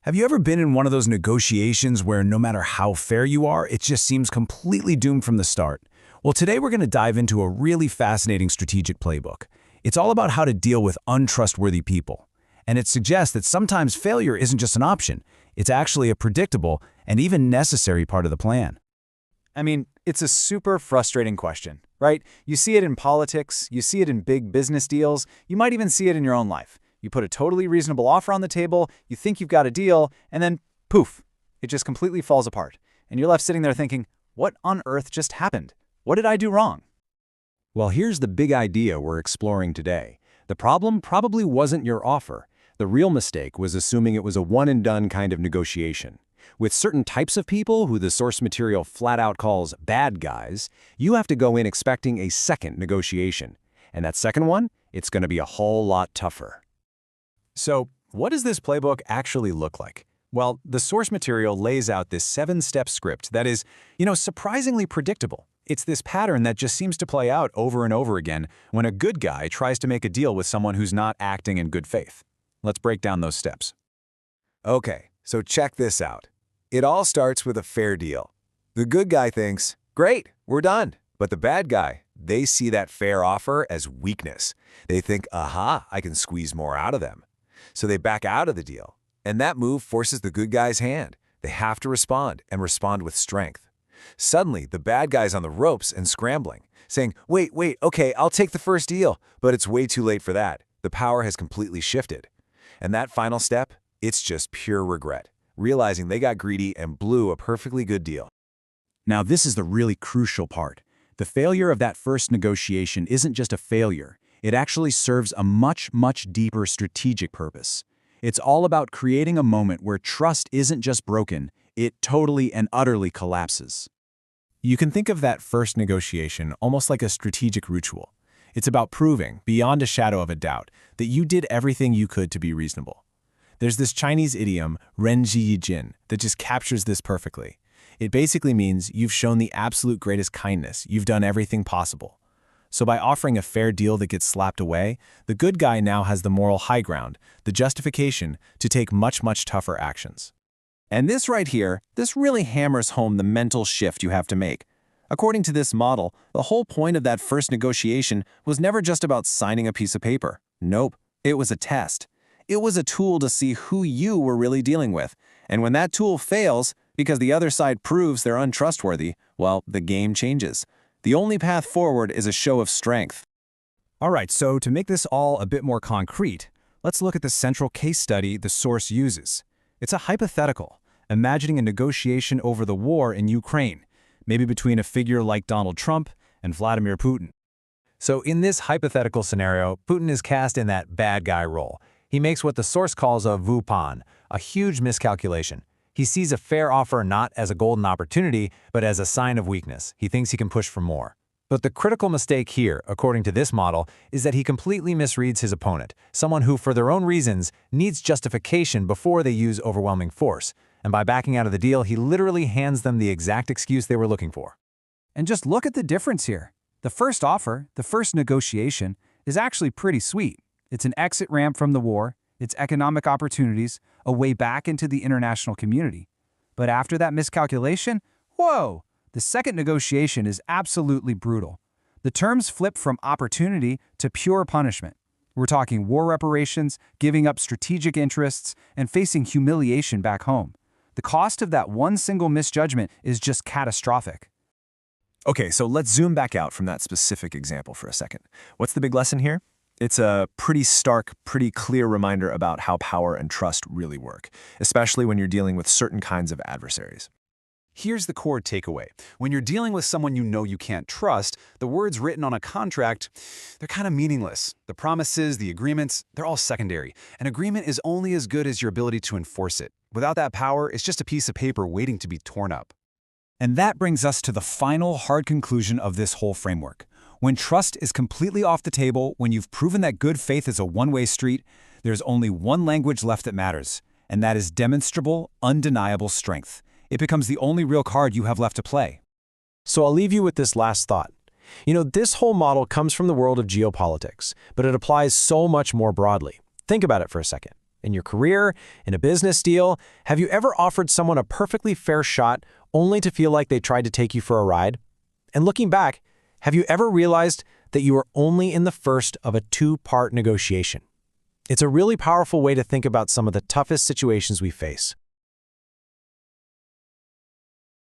Have you ever been in one of those negotiations where no matter how fair you are, it just seems completely doomed from the start? Well, today we're going to dive into a really fascinating strategic playbook. It's all about how to deal with untrustworthy people. And it suggests that sometimes failure isn't just an option, it's actually a predictable and even necessary part of the plan. I mean, it's a super frustrating question, right? You see it in politics, you see it in big business deals, you might even see it in your own life. You put a totally reasonable offer on the table, you think you've got a deal, and then poof, it just completely falls apart. And you're left sitting there thinking, what on earth just happened? What did I do wrong? Well, here's the big idea we're exploring today. The problem probably wasn't your offer. The real mistake was assuming it was a one-and-done kind of negotiation. With certain types of people who the source material flat out calls bad guys, you have to go in expecting a second negotiation. And that second one, it's going to be a whole lot tougher. So, what does this playbook actually look like? Well, the source material lays out this 7-step script that is, surprisingly predictable. It's this pattern that just seems to play out over and over again when a good guy tries to make a deal with someone who's not acting in good faith. Let's break down those steps. Okay, so check this out. It all starts with a fair deal. The good guy thinks, great, we're done. But the bad guy, they see that fair offer as weakness. They think, aha, I can squeeze more out of them. So they back out of the deal. And that move forces the good guy's hand. They have to respond, and respond with strength. Suddenly, the bad guy's on the ropes and scrambling, saying, wait, okay, I'll take the first deal. But it's way too late for that. The power has completely shifted. And that final step, it's just pure regret, realizing they got greedy and blew a perfectly good deal. Now, this is the really crucial part. The failure of that first negotiation isn't just a failure. It actually serves a much deeper strategic purpose. It's all about creating a moment where trust isn't just broken, it totally and utterly collapses. You can think of that first negotiation almost like a strategic ritual. It's about proving, beyond a shadow of a doubt, that you did everything you could to be reasonable. There's this Chinese idiom, renji yi jin, that just captures this perfectly. It basically means you've shown the absolute greatest kindness, you've done everything possible. So by offering a fair deal that gets slapped away, the good guy now has the moral high ground, the justification to take much tougher actions. And this right here, this really hammers home the mental shift you have to make. According to this model, the whole point of that first negotiation was never just about signing a piece of paper. Nope, it was a test. It was a tool to see who you were really dealing with. And when that tool fails, because the other side proves they're untrustworthy, well, the game changes. The only path forward is a show of strength. All right, so to make this all a bit more concrete, let's look at the central case study the source uses. It's a hypothetical, imagining a negotiation over the war in Ukraine, maybe between a figure like Donald Trump and Vladimir Putin. So in this hypothetical scenario, Putin is cast in that bad guy role. He makes what the source calls a vupan, a huge miscalculation. He sees a fair offer not as a golden opportunity, but as a sign of weakness. He thinks he can push for more. But the critical mistake here, according to this model, is that he completely misreads his opponent, someone who, for their own reasons, needs justification before they use overwhelming force. And by backing out of the deal, he literally hands them the exact excuse they were looking for. And just look at the difference here. The first offer, the first negotiation, is actually pretty sweet. It's an exit ramp from the war, it's economic opportunities, a way back into the international community. But after that miscalculation, whoa! The second negotiation is absolutely brutal. The terms flip from opportunity to pure punishment. We're talking war reparations, giving up strategic interests, and facing humiliation back home. The cost of that one single misjudgment is just catastrophic. Okay, so let's zoom back out from that specific example for a second. What's the big lesson here? It's a pretty stark, pretty clear reminder about how power and trust really work, especially when you're dealing with certain kinds of adversaries. Here's the core takeaway. When you're dealing with someone you know you can't trust, the words written on a contract, they're kind of meaningless. The promises, the agreements, they're all secondary. An agreement is only as good as your ability to enforce it. Without that power, it's just a piece of paper waiting to be torn up. And that brings us to the final hard conclusion of this whole framework. When trust is completely off the table, when you've proven that good faith is a one-way street, there's only one language left that matters, and that is demonstrable, undeniable strength. It becomes the only real card you have left to play. So I'll leave you with this last thought. This whole model comes from the world of geopolitics, but it applies so much more broadly. Think about it for a second. in your career, in a business deal? Have you ever offered someone a perfectly fair shot only to feel like they tried to take you for a ride? And looking back, have you ever realized that you were only in the first of a two-part negotiation? It's a really powerful way to think about some of the toughest situations we face.